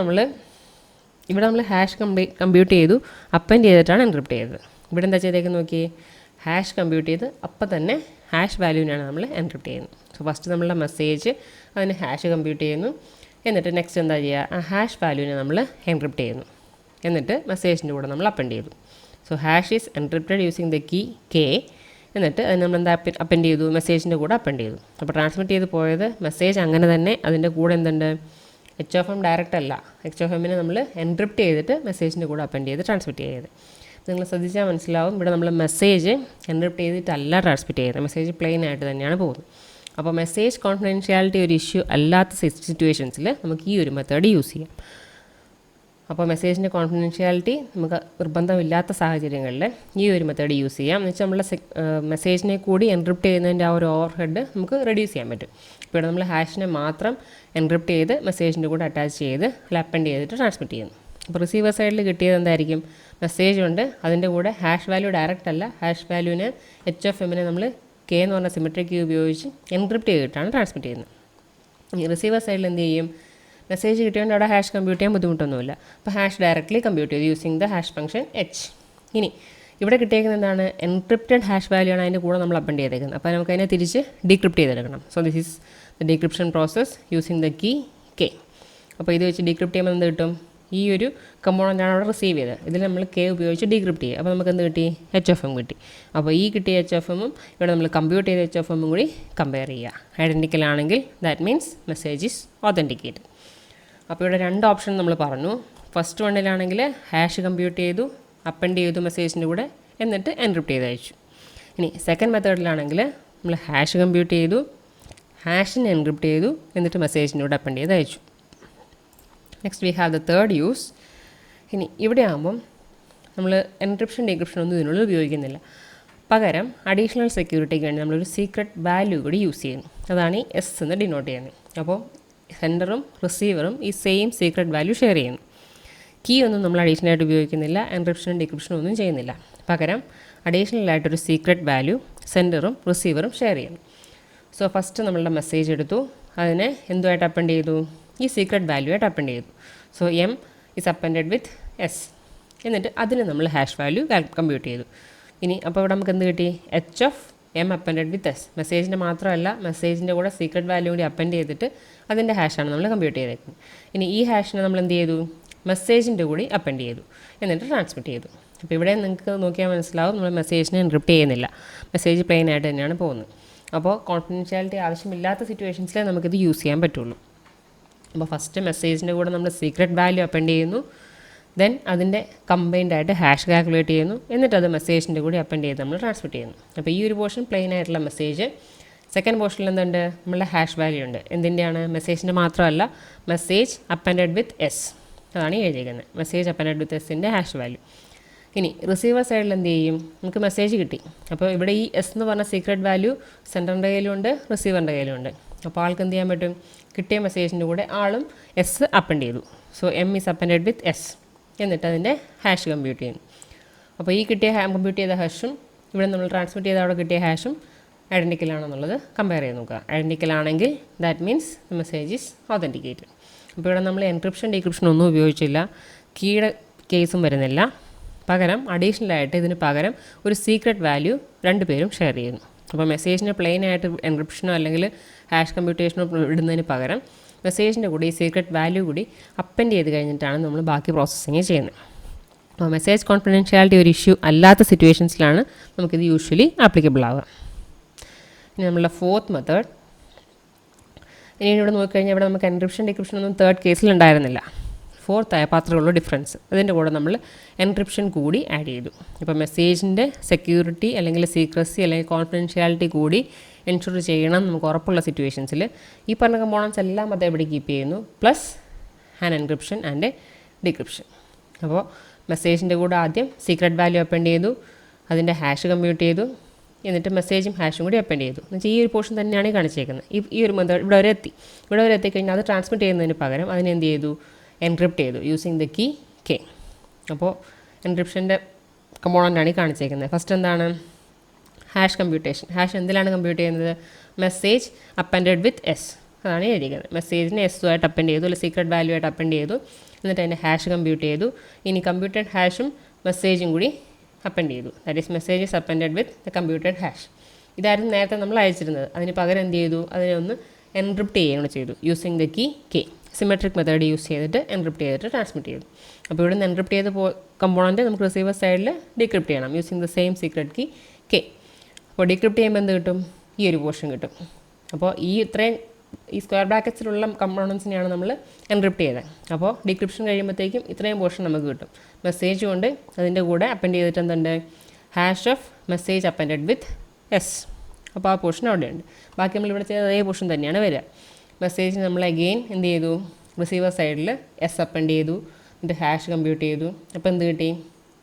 ഇവിടെ നമ്മൾ ഹാഷ് കമ്പ്യൂട്ട് ചെയ്തു, അപ്പൻഡ് ചെയ്തിട്ടാണ് എൻക്രിപ്റ്റ് ചെയ്തത്. ഇവിടെ എന്താ ചെയ്തേക്കുന്നത് നോക്കിയേ? ഹാഷ് കമ്പ്യൂട്ട് ചെയ്ത് അപ്പം തന്നെ ഹാഷ് വാല്യൂവിനാണ് നമ്മൾ എൻക്രിപ്റ്റ് ചെയ്യുന്നത്. സോ ഫസ്റ്റ് നമ്മളുടെ മെസ്സേജ് അതിന് ഹാഷ് കമ്പ്യൂട്ട് ചെയ്യുന്നു. എന്നിട്ട് നെക്സ്റ്റ് എന്താ ചെയ്യുക? ആ ഹാഷ് വാല്യൂവിനെ നമ്മൾ എൻക്രിപ്റ്റ് ചെയ്യുന്നു. എന്നിട്ട് മെസ്സേജിൻ്റെ കൂടെ നമ്മൾ അപ്പൻഡ് ചെയ്തു. So hash is encrypted using the key K എന്നിട്ട് അത് നമ്മൾ എന്താ അപ്പൻഡ് ചെയ്തു, മെസ്സേജിൻ്റെ കൂടെ അപ്പൻഡ് ചെയ്തു. അപ്പോൾ ട്രാൻസ്മിറ്റ് ചെയ്ത് പോയത് മെസ്സേജ് അങ്ങനെ തന്നെ അതിൻ്റെ കൂടെ എന്തുണ്ട്, HFM ഡയറക്റ്റ് അല്ല, HFMനെ നമ്മൾ എൻക്രിപ്റ്റ് ചെയ്തിട്ട് മെസ്സേജിൻ്റെ കൂടെ അപ്പൻഡ് ചെയ്ത് ട്രാൻസ്മിറ്റ് ചെയ്ത്. നിങ്ങൾ ശ്രദ്ധിച്ചാൽ മനസ്സിലാവും, ഇവിടെ നമ്മൾ മെസ്സേജ് എൻക്രിപ്റ്റ് ചെയ്തിട്ടല്ല ട്രാൻസ്മിറ്റ് ചെയ്യുന്നത്, മെസ്സേജ് പ്ലെയിൻ ആയിട്ട് തന്നെയാണ് പോകുന്നത്. അപ്പോൾ മെസ്സേജ് കോൺഫിഡൻഷ്യാലിറ്റി ഒരു ഇഷ്യൂ അല്ലാത്ത സിറ്റുവേഷൻസിൽ നമുക്ക് ഈ ഒരു മെത്തേഡ് യൂസ് ചെയ്യാം. അപ്പോൾ മെസ്സേജിൻ്റെ കോൺഫിഡൻഷ്യാലിറ്റി നമുക്ക് നിർബന്ധമില്ലാത്ത സാഹചര്യങ്ങളിൽ ഈ ഒരു മെത്തേഡ് യൂസ് ചെയ്യാം. എന്ന് വെച്ചാൽ നമ്മളെ മെസ്സേജിനെ കൂടി എൻക്രിപ്റ്റ് ചെയ്യുന്നതിൻ്റെ ആ ഒരു ഓവർ ഹെഡ് നമുക്ക് റെഡ്യൂസ് ചെയ്യാൻ പറ്റും. ഇപ്പോൾ നമ്മൾ ഹാഷിനെ മാത്രം എൻക്രിപ്റ്റ് ചെയ്ത് മെസ്സേജിൻ്റെ കൂടെ അറ്റാച്ച് ചെയ്ത് അപ്പൻഡ് ചെയ്തിട്ട് ട്രാൻസ്മിറ്റ് ചെയ്യുന്നു. അപ്പോൾ റിസീവർ സൈഡിൽ കിട്ടിയത് എന്തായിരിക്കും, മെസ്സേജ് ഉണ്ട്, അതിൻ്റെ കൂടെ ഹാഷ് വാല്യൂ ഡയറക്റ്റ് അല്ല, ഹാഷ് വാല്യൂവിനെ HFMനെ നമ്മൾ K എന്ന് പറഞ്ഞ സിമെട്രിക് കീ ഉപയോഗിച്ച് എൻക്രിപ്റ്റ് ചെയ്തിട്ടാണ് ട്രാൻസ്മിറ്റ് ചെയ്യുന്നത്. ഈ റിസീവർ സൈഡിൽ എന്ത് ചെയ്യും, മെസ്സേജ് കിട്ടിയതുകൊണ്ട് അവിടെ ഹാഷ് കമ്പ്യൂട്ട് ചെയ്യാൻ ബുദ്ധിമുട്ടൊന്നുമില്ല. അപ്പോൾ ഹാഷ് ഡയറക്റ്റ്ലി കമ്പ്യൂട്ട് ചെയ്തു using the hash function H. ഇനി ഇവിടെ കിട്ടിയേക്കുന്നത് എന്താണ്, എൻക്രിപ്റ്റഡ് ഹാഷ് വാല്യൂ ആണ് അതിൻ്റെ കൂടെ നമ്മൾ അപ്പൻഡ് ചെയ്തേക്കുന്നത്. അപ്പോൾ നമുക്ക് അതിനെ തിരിച്ച് ഡീക്രിപ്റ്റ് ചെയ്തെടുക്കണം. So this is the decryption process using the key K. അപ്പോൾ ഇത് വെച്ച് ഡീക്രിപ്റ്റ് ചെയ്യുമ്പോൾ എന്ത് കിട്ടും, ഈ ഒരു കമ്പോണൻ്റാണ് അവിടെ റിസീവ് ചെയ്തത്, ഇതിൽ നമ്മൾ K ഉപയോഗിച്ച് ഡീക്രിപ്റ്റ് ചെയ്യും. അപ്പോൾ നമുക്ക് എന്ത് കിട്ടി, HFM കിട്ടി. അപ്പോൾ ഈ കിട്ടിയ HFMും ഇവിടെ നമ്മൾ കമ്പ്യൂട്ട് ചെയ്ത HFMും കൂടി കമ്പയർ ചെയ്യുക. ഐഡൻറ്റിക്കൽ ആണെങ്കിൽ that means message is authenticated. അപ്പോൾ ഇവിടെ 2 ഓപ്ഷൻ നമ്മൾ പറഞ്ഞു. ഫസ്റ്റ് വണ്ണിലാണെങ്കിൽ ഹാഷ് കമ്പ്യൂട്ട് ചെയ്തു, അപ്പൻഡ് ചെയ്തു മെസ്സേജിൻ്റെ കൂടെ, എന്നിട്ട് എൻക്രിപ്റ്റ് ചെയ്ത് അയച്ചു. ഇനി സെക്കൻഡ് മെത്തേഡിലാണെങ്കിൽ നമ്മൾ ഹാഷ് കമ്പ്യൂട്ട് ചെയ്തു, ഹാഷിനെ എൻക്രിപ്റ്റ് ചെയ്തു, എന്നിട്ട് മെസ്സേജിൻ്റെ കൂടെ അപ്പൻഡ് ചെയ്ത് അയച്ചു. Next we have the third use. ഇനി ഇവിടെ ആകുമ്പം നമ്മൾ എൻക്രിപ്ഷൻ ഡീക്രിപ്ഷൻ ഒന്നും ഇതിനുള്ളിൽ ഉപയോഗിക്കുന്നില്ല. പകരം അഡീഷണൽ സെക്യൂരിറ്റിക്ക് വേണ്ടി നമ്മളൊരു സീക്രട്ട് വാല്യൂ കൂടി യൂസ് ചെയ്യുന്നു. അതാണ് ഈ S എന്ന് ഡിനോട്ട് ചെയ്യുന്നത്. അപ്പോൾ സെൻഡറും റിസീവറും ഈ സെയിം സീക്രട്ട് വാല്യൂ ഷെയർ ചെയ്യുന്നു. കീ ഒന്നും നമ്മൾ അഡീഷണൽ ആയിട്ട് ഉപയോഗിക്കുന്നില്ല, എൻക്രിപ്ഷനും ഡീക്രിപ്ഷനും ഒന്നും ചെയ്യുന്നില്ല. പകരം അഡീഷണൽ ആയിട്ടൊരു സീക്രട്ട് വാല്യൂ സെൻഡറും റിസീവറും ഷെയർ ചെയ്യുന്നു. സോ ഫസ്റ്റ് നമ്മളുടെ മെസ്സേജ് എടുത്തു, അതിനെ എന്തുമായിട്ട് അപ്പൻഡ് ചെയ്തു, ഈ സീക്രട്ട് വാല്യൂ ആയിട്ട് അപ്പൻഡ് ചെയ്തു. So M is appended with S. എന്നിട്ട് അതിന് നമ്മൾ ഹാഷ് വാല്യൂ കമ്പ്യൂട്ട് ചെയ്തു. ഇനി അപ്പോൾ ഇവിടെ നമുക്ക് എന്ത് കിട്ടി, HFM അപ്പൻഡഡ് വിത്ത് S. മെസ്സേജിൻ്റെ മാത്രമല്ല, മെസ്സേജിൻ്റെ കൂടെ സീക്രട്ട് വാല്യൂ കൂടി അപ്പൻഡ് ചെയ്തിട്ട് അതിൻ്റെ ഹാഷാണ് നമ്മൾ കമ്പ്യൂട്ട് ചെയ്തേക്കുന്നത്. ഇനി ഈ ഹാഷിനെ നമ്മൾ എന്ത് ചെയ്തു, മെസ്സേജിൻ്റെ കൂടി അപ്പൻഡ് ചെയ്തു, എന്നിട്ട് ട്രാൻസ്മിറ്റ് ചെയ്തു. അപ്പോൾ ഇവിടെ നിങ്ങൾക്ക് നോക്കിയാൽ മനസ്സിലാവും, നമ്മൾ മെസ്സേജിനെ എൻക്രിപ്റ്റ് ചെയ്യുന്നില്ല, മെസ്സേജ് പ്ലെയിൻ ആയിട്ട് തന്നെയാണ് പോകുന്നത്. അപ്പോൾ കോൺഫിഡൻഷ്യാലിറ്റി ആവശ്യമില്ലാത്ത സിറ്റുവേഷൻസിലേ നമുക്കിത് യൂസ് ചെയ്യാൻ പറ്റുള്ളൂ. അപ്പോൾ ഫസ്റ്റ് മെസ്സേജിൻ്റെ കൂടെ നമ്മൾ സീക്രട്ട് വാല്യൂ അപ്പൻഡ് ചെയ്യുന്നു, ദെൻ അതിൻ്റെ കമ്പൈൻഡ് ആയിട്ട് ഹാഷ് കാൽക്കുലേറ്റ് ചെയ്യുന്നു, എന്നിട്ട് അത് മെസ്സേജിൻ്റെ കൂടി അപ്പൻഡ് ചെയ്ത് നമ്മൾ ട്രാൻസ്മിറ്റ് ചെയ്യുന്നു. അപ്പോൾ ഈ ഒരു പോർഷൻ പ്ലെയിൻ ആയിട്ടുള്ള മെസ്സേജ്. സെക്കൻഡ് പോർഷനിൽ എന്തുണ്ട്, നമ്മളുടെ ഹാഷ് വാല്യൂ ഉണ്ട്. എന്തിൻ്റെയാണ്, മെസ്സേജിൻ്റെ മാത്രമല്ല, മെസ്സേജ് അപ്പൻഡഡ് വിത്ത് S. അതാണ് ഈ എഴുതിയിരിക്കുന്നത്, മെസ്സേജ് അപ്പൻഡഡ് വിത്ത് Sൻ്റെ ഹാഷ് വാല്യൂ. ഇനി റിസീവർ സൈഡിൽ എന്ത് ചെയ്യും, നമുക്ക് മെസ്സേജ് കിട്ടി. അപ്പോൾ ഇവിടെ ഈ S എന്ന് പറഞ്ഞ സീക്രട്ട് വാല്യൂ സെൻഡറിൻ്റെ കയ്യിലുണ്ട്, റിസീവറിൻ്റെ കയ്യിലുണ്ട്. അപ്പോൾ ആൾക്ക് എന്ത് ചെയ്യാൻ പറ്റും, കിട്ടിയ മെസ്സേജിൻ്റെ കൂടെ ആളും S അപ്പൻഡ് ചെയ്തു. So M is appended with S. എന്നിട്ട് അതിൻ്റെ ഹാഷ് കമ്പ്യൂട്ട് ചെയ്യുന്നു. അപ്പോൾ ഈ കിട്ടിയ കമ്പ്യൂട്ട് ചെയ്ത ഹാഷും ഇവിടെ നമ്മൾ ട്രാൻസ്മിറ്റ് ചെയ്ത അവിടെ കിട്ടിയ ഹാഷും ഐഡൻറ്റിക്കൽ ആണെന്നുള്ളത് കമ്പയർ ചെയ്ത് നോക്കുക. ഐഡൻറ്റിക്കൽ ആണെങ്കിൽ that means the message is authenticated. അപ്പോൾ ഇവിടെ നമ്മൾ എൻക്രിപ്ഷൻ ഡീക്രിപ്ഷൻ ഒന്നും ഉപയോഗിച്ചില്ല, കീയുടെ കേസും വരുന്നില്ല. പകരം അഡീഷണലായിട്ട് ഇതിന് പകരം ഒരു സീക്രട്ട് വാല്യൂ രണ്ടുപേരും ഷെയർ ചെയ്യുന്നു. അപ്പോൾ മെസ്സേജിന് പ്ലെയിൻ ആയിട്ട് എൻക്രിപ്ഷനോ അല്ലെങ്കിൽ ഹാഷ് കമ്പ്യൂട്ടേഷനോ ഇടുന്നതിന് പകരം മെസ്സേജിൻ്റെ കൂടി ഈ സീക്രട്ട് വാല്യൂ കൂടി അപ്പൻഡ് ചെയ്ത് കഴിഞ്ഞിട്ടാണ് നമ്മൾ ബാക്കി പ്രോസസ്സിങ് ചെയ്യുന്നത്. അപ്പോൾ മെസ്സേജ് കോൺഫിഡൻഷ്യാലിറ്റി ഒരു ഇഷ്യൂ അല്ലാത്ത സിറ്റുവേഷൻസിലാണ് നമുക്കിത് യൂഷ്വലി ആപ്ലിക്കബിൾ ആവുക. ഇനി നമ്മളുടെ ഫോർത്ത് മെത്തേഡ്. ഇനി ഇവിടെ നോക്കിക്കഴിഞ്ഞാൽ ഇവിടെ നമുക്ക് എൻക്രിപ്ഷൻ ഡിക്രിപ്ഷൻ ഒന്നും തേർഡ് കേസിൽ ഉണ്ടായിരുന്നില്ല. ഫോർത്ത് ആയ പാത്രമുള്ള ഡിഫറൻസ്, അതിൻ്റെ കൂടെ നമ്മൾ എൻക്രിപ്ഷൻ കൂടി ആഡ് ചെയ്തു. ഇപ്പോൾ മെസ്സേജിൻ്റെ സെക്യൂരിറ്റി അല്ലെങ്കിൽ സീക്രസി അല്ലെങ്കിൽ കോൺഫിഡൻഷ്യാലിറ്റി കൂടി എൻഷുർ ചെയ്യണം നമുക്ക് ഉറപ്പുള്ള സിറ്റുവേഷൻസിൽ ഈ പറഞ്ഞ കമ്പോണൻസ് എല്ലാം അത് എവിടെ കീപ്പ് ചെയ്യുന്നു, plus an encryption and decryption. അപ്പോൾ മെസ്സേജിൻ്റെ കൂടെ ആദ്യം സീക്രട്ട് വാല്യൂ അപ്പൻഡ് ചെയ്തു, അതിൻ്റെ ഹാഷ് കമ്പ്യൂട്ട് ചെയ്തു, എന്നിട്ട് മെസ്സേജും ഹാഷും കൂടി അപ്പൻഡ് ചെയ്തു. എന്നുവെച്ചാൽ ഈ ഒരു പോർഷൻ തന്നെയാണ് ഈ കാണിച്ചേക്കുന്നത്. ഈ ഒരു മെത്തേഡ് ഇവിടെ വരെ എത്തിക്കഴിഞ്ഞാൽ അത് ട്രാൻസ്മിറ്റ് ചെയ്യുന്നതിന് പകരം അതിനെന്ത് ചെയ്തു, എൻക്രിപ്റ്റ് ചെയ്തു യൂസിങ് ദ കീ K. അപ്പോൾ എൻക്രിപ്ഷൻ്റെ കമ്പോണൻ്റാണ് ഈ കാണിച്ചേക്കുന്നത്. ഫസ്റ്റ് എന്താണ്, ഹാഷ് കമ്പ്യൂട്ടേഷൻ. ഹാഷ് എന്തിലാണ് കമ്പ്യൂട്ട് ചെയ്യുന്നത്, മെസ്സേജ് അപ്പൻഡഡ് വിത്ത് S. അതാണ് എഴുതിയിരിക്കുന്നത്. മെസ്സേജിനെ S ആയിട്ട് അപ്പൻഡ് ചെയ്തു, അല്ലെങ്കിൽ സീക്രട്ട് വാല്യൂ ആയിട്ട് അപ്പൻഡ് ചെയ്തു, എന്നിട്ട് അതിൻ്റെ ഹാഷ് കമ്പ്യൂട്ട് ചെയ്തു. ഇനി കമ്പ്യൂട്ടഡ് ഹാഷും മെസ്സേജും കൂടി അപ്പൻഡ് ചെയ്തു. That is message is appended with the computed hash. ഇതായിരുന്നു നേരത്തെ നമ്മൾ അയച്ചിരുന്നത്. അതിന് പകരം എന്ത് ചെയ്തു, അതിനെ ഒന്ന് എൻക്രിപ്റ്റ് ചെയ്യുകയാണ് ചെയ്തു using the key K. Symmetric method use ചെയ്തിട്ട് എൻക്രിപ്റ്റ് ചെയ്തിട്ട് ട്രാൻസ്മിറ്റ് ചെയ്തു. അപ്പോൾ ഇവിടെ നിന്ന് എൻക്രിപ്റ്റ് ചെയ്ത കമ്പോണൻറ്റ് നമുക്ക് റിസീവർ സൈഡിൽ ഡീക്രിപ്റ്റ് ചെയ്യണം using the same secret key K. അപ്പോൾ ഡീക്രിപ്റ്റ് ചെയ്യുമ്പോൾ എന്ത് കിട്ടും? ഈ ഒരു പോർഷൻ കിട്ടും. അപ്പോൾ ഈ സ്ക്വയർ ബ്രാക്കറ്റ്സിലുള്ള കമ്പോണൻസിനെയാണ് നമ്മൾ എൻക്രിപ്റ്റ് ചെയ്തത്. അപ്പോൾ ഡീക്രിപ്ഷൻ കഴിയുമ്പോഴത്തേക്കും ഇത്രയും പോർഷൻ നമുക്ക് കിട്ടും. മെസ്സേജ് കൊണ്ട് അതിൻ്റെ കൂടെ അപ്പൻഡ് ചെയ്തിട്ട് എന്തുണ്ട്? Hash of message appended with S. അപ്പോൾ ആ പോർഷൻ അവിടെയുണ്ട്. ബാക്കി നമ്മളിവിടെ ചെയ്ത അതേ പോർഷൻ തന്നെയാണ് വരിക. മെസ്സേജ് നമ്മൾ അഗെയിൻ എന്ത് ചെയ്തു? റിസീവർ സൈഡിൽ എസ് അപ്പൻഡ് ചെയ്തു, എന്നിട്ട് ഹാഷ് കമ്പ്യൂട്ട് ചെയ്തു. അപ്പോൾ എന്ത് കിട്ടി?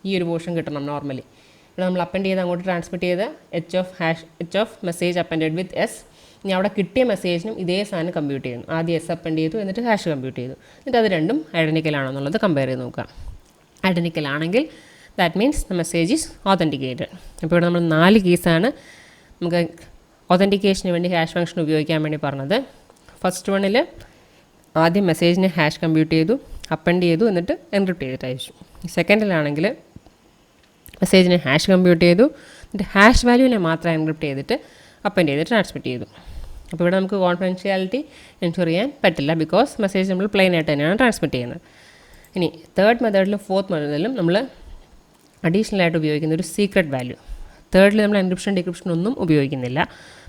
ഈ ഒരു പോർഷൻ കിട്ടണം നോർമലി. ഇവിടെ നമ്മൾ അപ്പൻഡ് ചെയ്ത് അങ്ങോട്ട് ട്രാൻസ്മിറ്റ് ചെയ്ത് H of message appended with S. ഇനി അവിടെ കിട്ടിയ മെസ്സേജിനും ഇതേ സാധനം കമ്പ്യൂട്ട് ചെയ്യുന്നു. ആദ്യം എസ് അപ്പൻഡ് ചെയ്തു, എന്നിട്ട് ഹാഷ് കമ്പ്യൂട്ട് ചെയ്തു. എന്നിട്ട് അത് രണ്ടും ഐഡൻറ്റിക്കൽ ആണെന്നുള്ളത് കമ്പയർ ചെയ്ത് നോക്കാം. ഐഡൻറ്റിക്കൽ ആണെങ്കിൽ that means the message is authenticated. അപ്പോൾ ഇവിടെ നമ്മൾ 4 കേസാണ് നമുക്ക് ഓതൻറ്റിക്കേഷന് വേണ്ടി ഹാഷ് ഫംഗ്ഷൻ ഉപയോഗിക്കാൻ വേണ്ടി പറഞ്ഞത്. ഫസ്റ്റ് വണ്ണിൽ ആദ്യം മെസ്സേജിനെ ഹാഷ് കമ്പ്യൂട്ട് ചെയ്തു, അപ്പൻഡ് ചെയ്തു, എന്നിട്ട് എൻക്രിപ്റ്റ് ചെയ്തിട്ട് അയച്ചു. സെക്കൻഡിലാണെങ്കിൽ മെസ്സേജിനെ ഹാഷ് കമ്പ്യൂട്ട് ചെയ്തു, എന്നിട്ട് ഹാഷ് വാല്യൂവിനെ മാത്രം എൻക്രിപ്റ്റ് ചെയ്തിട്ട് അപ്പൻഡ് ചെയ്ത് ട്രാൻസ്മിറ്റ് ചെയ്തു. അപ്പോൾ ഇവിടെ നമുക്ക് കോൺഫിഡൻഷ്യാലിറ്റി എൻഷുർ ചെയ്യാൻ പറ്റില്ല, ബിക്കോസ് മെസ്സേജ് നമ്മൾ പ്ലെയിൻ ആയിട്ട് തന്നെയാണ് ട്രാൻസ്മിറ്റ് ചെയ്യുന്നത്. ഇനി തേർഡ് മെത്തേഡിലും ഫോർത്ത് മെത്തേഡിലും നമ്മൾ അഡീഷണൽ ആയിട്ട് ഉപയോഗിക്കുന്ന ഒരു സീക്രട്ട് വാല്യൂ. തേർഡിൽ നമ്മൾ എൻക്രിപ്ഷൻ ഡിക്രിപ്ഷൻ ഒന്നും ഉപയോഗിക്കുന്നില്ല.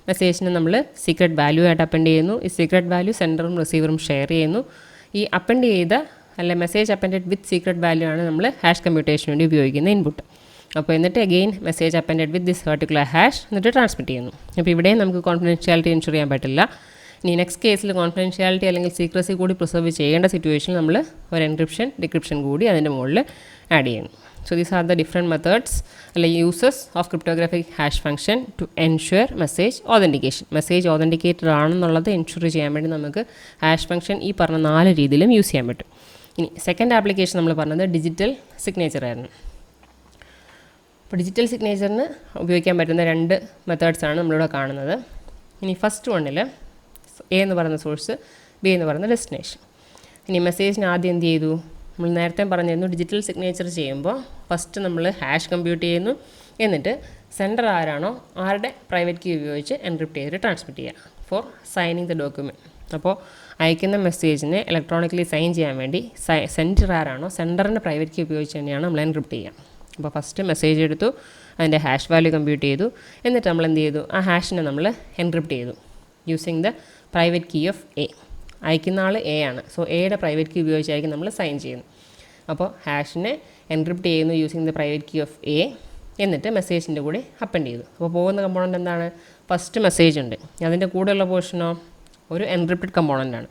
മെസ്സേജിനെ നമ്മൾ സീക്രട്ട് വാല്യൂ ആയിട്ട് അപ്പൻഡ് ചെയ്യുന്നു. ഈ സീക്രട്ട് വാല്യൂ സെൻഡറും റിസീവറും ഷെയർ ചെയ്യുന്നു. ഈ അപ്പൻഡ് ചെയ്ത message appended with secret value ആണ് നമ്മൾ ഹാഷ് കമ്പ്യൂട്ടേഷന് വേണ്ടി ഉപയോഗിക്കുന്ന ഇൻപുട്ട്. അപ്പോൾ എന്നിട്ട് again message appended with this particular hash എന്നിട്ട് ട്രാൻസ്മിറ്റ് ചെയ്യുന്നു. അപ്പോൾ ഇവിടെയും നമുക്ക് കോൺഫിഡൻഷ്യാലിറ്റി എൻഷുർ ചെയ്യാൻ പറ്റില്ല. ഇനി നെക്സ്റ്റ് കേസിൽ കോൺഫിഡൻഷ്യാലിറ്റി അല്ലെങ്കിൽ സീക്രസി കൂടി പ്രിസർവ് ചെയ്യേണ്ട സിറ്റുവേഷനിൽ നമ്മൾ ഒരു എൻക്രിപ്ഷൻ ഡിക്രിപ്ഷൻ കൂടി അതിൻ്റെ മുകളിൽ ആഡ് ചെയ്യുന്നു. So these are the different methods അല്ലെങ്കിൽ uses of cryptographic hash function to ensure message authentication. Message authenticated ആണെന്നുള്ളത് എൻഷുർ ചെയ്യാൻ വേണ്ടി നമുക്ക് ഹാഷ് ഫംഗ്ഷൻ ഈ പറഞ്ഞ 4 രീതിയിലും യൂസ് ചെയ്യാൻ പറ്റും. ഇനി സെക്കൻഡ് ആപ്ലിക്കേഷൻ നമ്മൾ പറഞ്ഞത് ഡിജിറ്റൽ സിഗ്നേച്ചർ ആയിരുന്നു. അപ്പോൾ ഡിജിറ്റൽ സിഗ്നേച്ചറിന് ഉപയോഗിക്കാൻ പറ്റുന്ന 2 മെത്തേഡ്സാണ് നമ്മളിവിടെ കാണുന്നത്. ഇനി ഫസ്റ്റ് വണ്ണിൽ എ എന്ന് പറയുന്ന സോഴ്സ്, ബി എന്ന് പറയുന്ന ഡെസ്റ്റിനേഷൻ. ഇനി മെസ്സേജിന് ആദ്യം എന്ത് ചെയ്തു? നമ്മൾ നേരത്തെ പറഞ്ഞിരുന്നു ഡിജിറ്റൽ സിഗ്നേച്ചർ ചെയ്യുമ്പോൾ ഫസ്റ്റ് നമ്മൾ ഹാഷ് കമ്പ്യൂട്ട് ചെയ്യുന്നു, എന്നിട്ട് സെൻഡർ ആരാണോ ആരുടെ പ്രൈവറ്റ് കീ ഉപയോഗിച്ച് എൻക്രിപ്റ്റ് ചെയ്തിട്ട് ട്രാൻസ്മിറ്റ് ചെയ്യുക ഫോർ സൈനിങ് ദ ഡോക്യുമെൻറ്റ്. അപ്പോൾ അയക്കുന്ന മെസ്സേജിനെ ഇലക്ട്രോണിക്കലി സൈൻ ചെയ്യാൻ വേണ്ടി സെൻഡർ ആരാണോ സെൻഡറിൻ്റെ പ്രൈവറ്റ് കീ ഉപയോഗിച്ച് തന്നെയാണ് നമ്മൾ എൻക്രിപ്റ്റ് ചെയ്യുക. അപ്പോൾ ഫസ്റ്റ് മെസ്സേജ് എടുത്തു, അതിൻ്റെ ഹാഷ് വാല്യൂ കമ്പ്യൂട്ട് ചെയ്തു, എന്നിട്ട് നമ്മൾ എന്ത് ചെയ്തു? ആ ഹാഷിനെ നമ്മൾ എൻക്രിപ്റ്റ് ചെയ്തു using the private key of A. അയക്കുന്ന ആൾ എ ആണ്. സോ എയുടെ പ്രൈവറ്റ് കീ ഉപയോഗിച്ചായിരിക്കും നമ്മൾ സൈൻ ചെയ്യുന്നു. അപ്പോൾ ഹാഷിനെ എൻക്രിപ്റ്റ് ചെയ്യുന്നു using the private key of A, എന്നിട്ട് മെസ്സേജിൻ്റെ കൂടെ അപ്പൻഡ് ചെയ്തു. അപ്പോൾ പോകുന്ന കമ്പോണൻ്റ് എന്താണ്? ഫസ്റ്റ് മെസ്സേജ് ഉണ്ട്, അതിൻ്റെ കൂടെയുള്ള പോർഷനോ ഒരു എൻക്രിപ്റ്റഡ് കമ്പോണൻ്റാണ്.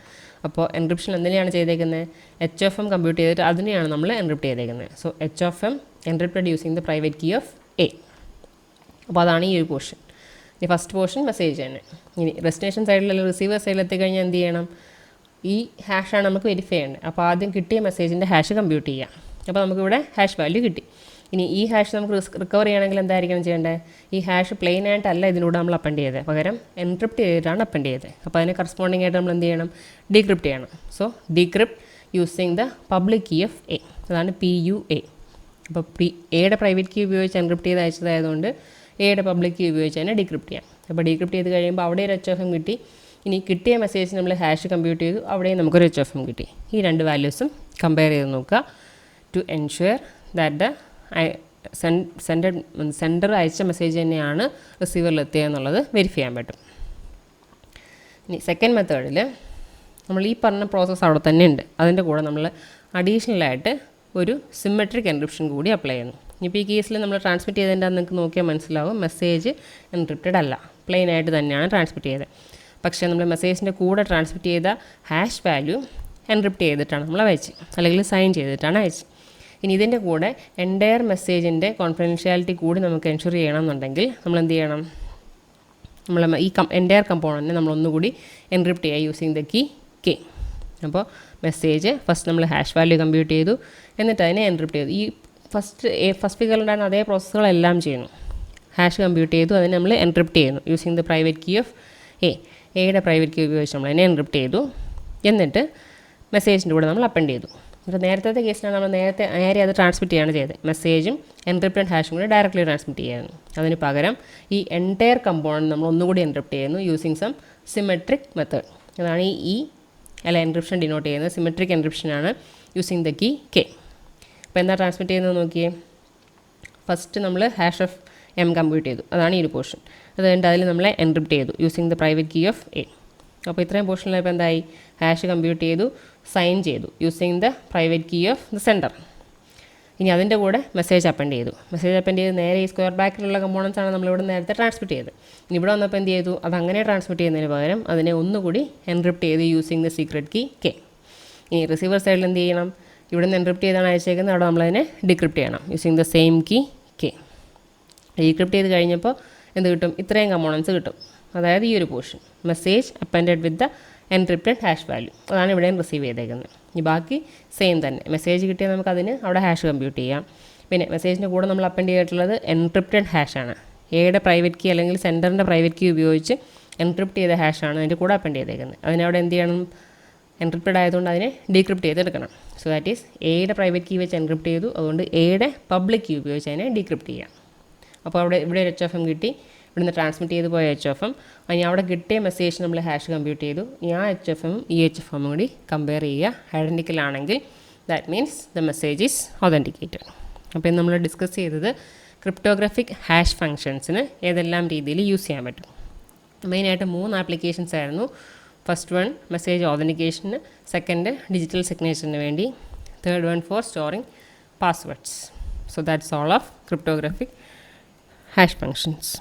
അപ്പോൾ എൻക്രിപ്ഷൻ എന്തിനെയാണ് ചെയ്തേക്കുന്നത്? എച്ച് ഓഫ് എം കമ്പ്യൂട്ട് ചെയ്തിട്ട് അതിനെയാണ് നമ്മൾ എൻക്രിപ്റ്റ് ചെയ്തേക്കുന്നത്. So H of M encrypted using the private key of A. അപ്പോൾ അതാണ് ഈ ഒരു പോർഷൻ. ഈ ഫസ്റ്റ് പോർഷൻ മെസ്സേജ് തന്നെ. ഇനി ഡെസ്റ്റിനേഷൻ സൈഡിൽ അല്ലെങ്കിൽ റിസീവർ സൈഡിൽ എത്തിക്കഴിഞ്ഞാൽ എന്ത് ചെയ്യണം? ഈ ഹാഷാണ് നമുക്ക് വെരിഫൈ ചെയ്യേണ്ടത്. അപ്പോൾ ആദ്യം കിട്ടിയ മെസ്സേജിൻ്റെ ഹാഷ് കമ്പ്യൂട്ട് ചെയ്യാം. അപ്പോൾ നമുക്കിവിടെ ഹാഷ് വാല്യൂ കിട്ടി. ഇനി ഈ ഹാഷ് നമുക്ക് റിക്കവർ ചെയ്യണമെങ്കിൽ എന്തായിരിക്കണം ചെയ്യേണ്ടത്? ഈ ഹാഷ് പ്ലെയിൻ ആയിട്ടല്ല ഇതിലൂടെ നമ്മൾ അപ്പൻഡ് ചെയ്തത്, പകരം എൻക്രിപ്റ്റ് ചെയ്തിട്ടാണ് അപ്പൻഡ് ചെയ്തത്. അപ്പോൾ അതിന് കറസ്പോണ്ടിങ് ആയിട്ട് നമ്മൾ എന്ത് ചെയ്യണം? ഡീക്രിപ്റ്റ് ചെയ്യണം. So decrypt using the public key of A, അതാണ് PUA. അപ്പോൾ എയുടെ പ്രൈവറ്റ് കീ ഉപയോഗിച്ച് എൻക്രിപ്റ്റ് ചെയ്ത് അയച്ചതായതുകൊണ്ട് എയുടെ പബ്ലിക് കീ ഉപയോഗിച്ച് തന്നെ ഡീക്രിപ്റ്റ് ചെയ്യാം. അപ്പോൾ ഡീക്രിപ്റ്റ് ചെയ്ത് കഴിയുമ്പോൾ അവിടെ ഒരു എച്ച് ഓഫ് എം കിട്ടി. ഇനി കിട്ടിയ മെസ്സേജ് നമ്മൾ ഹാഷ് കമ്പ്യൂട്ട് ചെയ്തു, അവിടെയും നമുക്കൊരു എച്ച് ഓഫ് എം കിട്ടി. ഈ 2 വാല്യൂസും കമ്പയർ ചെയ്ത് നോക്കുക to ensure that the sender അയച്ച മെസ്സേജ് തന്നെയാണ് റിസീവറിൽ എത്തിയെന്നുള്ളത് വെരിഫൈ ചെയ്യാൻ പറ്റും. ഇനി സെക്കൻഡ് മെത്തേഡിൽ നമ്മൾ ഈ പറഞ്ഞ പ്രോസസ്സ് അവിടെ തന്നെ ഉണ്ട്. അതിൻ്റെ കൂടെ നമ്മൾ അഡീഷണലായിട്ട് ഒരു സിമെട്രിക് എൻക്രിപ്ഷൻ കൂടി അപ്ലൈ ചെയ്യുന്നു. ഇപ്പോൾ ഈ കേസിൽ നമ്മൾ ട്രാൻസ്മിറ്റ് ചെയ്തതിൻ്റെ നിങ്ങൾക്ക് നോക്കിയാൽ മനസ്സിലാവും മെസ്സേജ് എൻക്രിപ്റ്റഡ് അല്ല, പ്ലെയിൻ ആയിട്ട് തന്നെയാണ് ട്രാൻസ്മിറ്റ് ചെയ്തത്. പക്ഷേ നമ്മൾ മെസ്സേജിൻ്റെ കൂടെ ട്രാൻസ്മിറ്റ് ചെയ്ത ഹാഷ് വാല്യൂ എൻക്രിപ്റ്റ് ചെയ്തിട്ടാണ് നമ്മൾ അയച്ചത്, അല്ലെങ്കിൽ സൈൻ ചെയ്തിട്ടാണ് അയച്ചത്. ഇനി ഇതിൻ്റെ കൂടെ എൻറ്റയർ മെസ്സേജിൻ്റെ കോൺഫിഡൻഷ്യാലിറ്റി കൂടി നമുക്ക് എൻഷുർ ചെയ്യണമെന്നുണ്ടെങ്കിൽ നമ്മൾ എന്ത് ചെയ്യണം? നമ്മൾ ഈ എൻറ്റയർ കമ്പോണൻറ്റിനെ നമ്മളൊന്നുകൂടി എൻക്രിപ്റ്റ് ചെയ്യുക യൂസിങ് ദ കീ കെ. അപ്പോൾ മെസ്സേജ് ഫസ്റ്റ് നമ്മൾ ഹാഷ് വാല്യൂ കമ്പ്യൂട്ട് ചെയ്തു, എന്നിട്ട് അതിനെ എൻക്രിപ്റ്റ് ചെയ്തു. ഈ ഫസ്റ്റ് ഫിഗറിലുണ്ടായിരുന്ന അതേ പ്രോസസ്സുകളെല്ലാം ചെയ്യുന്നു. ഹാഷ് കമ്പ്യൂട്ട് ചെയ്തു, അതിനെ നമ്മൾ എൻക്രിപ്റ്റ് ചെയ്യുന്നു using the private key of എയുടെ പ്രൈവറ്റ് കീ ഉപയോഗിച്ച് നമ്മൾ അതിനെ എൻക്രിപ്റ്റ് ചെയ്തു, എന്നിട്ട് മെസ്സേജിൻ്റെ കൂടെ നമ്മൾ അപ്പൻഡ് ചെയ്തു. അപ്പോൾ നേരത്തെ കേസിലാണ് നമ്മൾ നേരെ അത് ട്രാൻസ്മിറ്റ് ചെയ്യാണ് ചെയ്തത്. മെസ്സേജും എൻക്രിപ്റ്റഡ് ഹാഷും കൂടി ഡയറക്റ്റ്ലി ട്രാൻസ്മിറ്റ് ചെയ്യായിരുന്നു. അതിന് പകരം ഈ എൻറ്റയർ കമ്പോണൻറ്റ് നമ്മൾ ഒന്നുകൂടി എൻക്രിപ്റ്റ് ചെയ്യുന്നു യൂസിങ് സം സിമെട്രിക് മെത്തേഡ്. അതാണ് ഈ എൻക്രിപ്ഷൻ ഡിനോട്ട് ചെയ്യുന്നത്. സിമെട്രിക് എൻക്രിപ്ഷനാണ് യൂസിങ് ദ കീ കെ. അപ്പോൾ എന്താ ട്രാൻസ്മിറ്റ് ചെയ്യുന്നത് നോക്കിയേ. ഫസ്റ്റ് നമ്മൾ ഹാഷ് ഓഫ് എം കമ്പ്യൂട്ട് ചെയ്തു. അതാണ് ഈ ഒരു പോർഷൻ. അത് കഴിഞ്ഞിട്ട് അതിൽ നമ്മളെ എൻക്രിപ്റ്റ് ചെയ്തു using the private key of A. അപ്പോൾ ഇത്രയും പോർഷനിലായപ്പോൾ എന്തായി, ഹാഷ് കമ്പ്യൂട്ട് ചെയ്തു, സൈൻ ചെയ്തു using the private key of the sender. ഇനി അതിൻ്റെ കൂടെ മെസ്സേജ് അപ്പൻഡ് ചെയ്തു. മെസ്സേജ് അപ്പൻഡ് ചെയ്ത് നേരെ ഈ സ്ക്വയർ ബ്രാക്കറ്റിലുള്ള കമ്പോണൻസ് ആണ് നമ്മളിവിടെ നേരത്തെ ട്രാൻസ്മിറ്റ് ചെയ്തത്. ഇനി ഇവിടെ വന്നപ്പോൾ എന്ത് ചെയ്തു, അത് അങ്ങനെ ട്രാൻസ്മിറ്റ് ചെയ്യുന്നതിന് പകരം അതിനെ ഒന്നുകൂടി എൻക്രിപ്റ്റ് ചെയ്ത് using the secret key K. ഇനി റിസീവർ സൈഡിൽ എന്ത് ചെയ്യണം, ഇവിടെ നിന്ന് എൻക്രിപ്റ്റ് ചെയ്താണ് അയച്ചേക്കുന്നത്, അവിടെ നമ്മളതിനെ ഡിക്രിപ്റ്റ് ചെയ്യണം using the same key K. Decrypt ചെയ്ത് കഴിഞ്ഞപ്പോൾ എന്ത് കിട്ടും, ഇത്രയും കമ്പോണൻസ് കിട്ടും. അതായത് ഈ ഒരു portion message appended with the encrypted hash value, അതാണ് ഇവിടെയും റിസീവ് ചെയ്തേക്കുന്നത്. ഈ ബാക്കി സെയിം തന്നെ. മെസ്സേജ് കിട്ടിയാൽ നമുക്കതിന് അവിടെ ഹാഷ് കമ്പ്യൂട്ട് ചെയ്യാം. പിന്നെ മെസ്സേജിൻ്റെ കൂടെ നമ്മൾ അപ്പൻഡ് ചെയ്തിട്ടുള്ളത് എൻക്രിപ്റ്റഡ് ഹാഷാണ്. എയുടെ പ്രൈവറ്റ് കീ അല്ലെങ്കിൽ സെൻഡറിൻ്റെ പ്രൈവറ്റ് കീ ഉപയോഗിച്ച് എൻക്രിപ്റ്റ് ചെയ്ത ഹാഷാണ് അതിൻ്റെ കൂടെ അപ്പൻഡ് ചെയ്തേക്കുന്നത്. അതിനവിടെ എന്ത് ചെയ്യണം, എൻക്രിപ്റ്റഡ് ആയതുകൊണ്ട് അതിനെ ഡീക്രിപ്റ്റ് ചെയ്തെടുക്കണം. സോ ദാറ്റ് ഈസ് എയുടെ പ്രൈവറ്റ് കീ വെച്ച് എൻക്രിപ്റ്റ് ചെയ്തു, അതുകൊണ്ട് എയുടെ പബ്ലിക് കീ ഉപയോഗിച്ച് അതിനെ ഡീക്രിപ്റ്റ് ചെയ്യാം. അപ്പോൾ ഇവിടെ ഒരു HFM കിട്ടി, ഇവിടുന്ന് ട്രാൻസ്മിറ്റ് ചെയ്ത് പോയ HFM. അതിന് അവിടെ കിട്ടിയ മെസ്സേജ് നമ്മൾ ഹാഷ് കമ്പ്യൂട്ട് ചെയ്തു. ആ HFM ഈ HFM കൂടി കമ്പയർ ചെയ്യുക. ഐഡൻറ്റിക്കൽ ആണെങ്കിൽ that means the message is authenticated. അപ്പോൾ നമ്മൾ ഡിസ്കസ് ചെയ്തത് ക്രിപ്റ്റോഗ്രാഫിക് ഹാഷ് ഫങ്ഷൻസിന് ഏതെല്ലാം രീതിയിൽ യൂസ് ചെയ്യാൻ പറ്റും. മെയിനായിട്ട് 3 ആപ്ലിക്കേഷൻസ് ആയിരുന്നു. ഫസ്റ്റ് വൺ മെസ്സേജ് ഓതൻറ്റിക്കേഷന്, സെക്കൻഡ് ഡിജിറ്റൽ സിഗ്നേച്ചറിന് വേണ്ടി, third one for storing passwords. So that's all of cryptographic hash functions.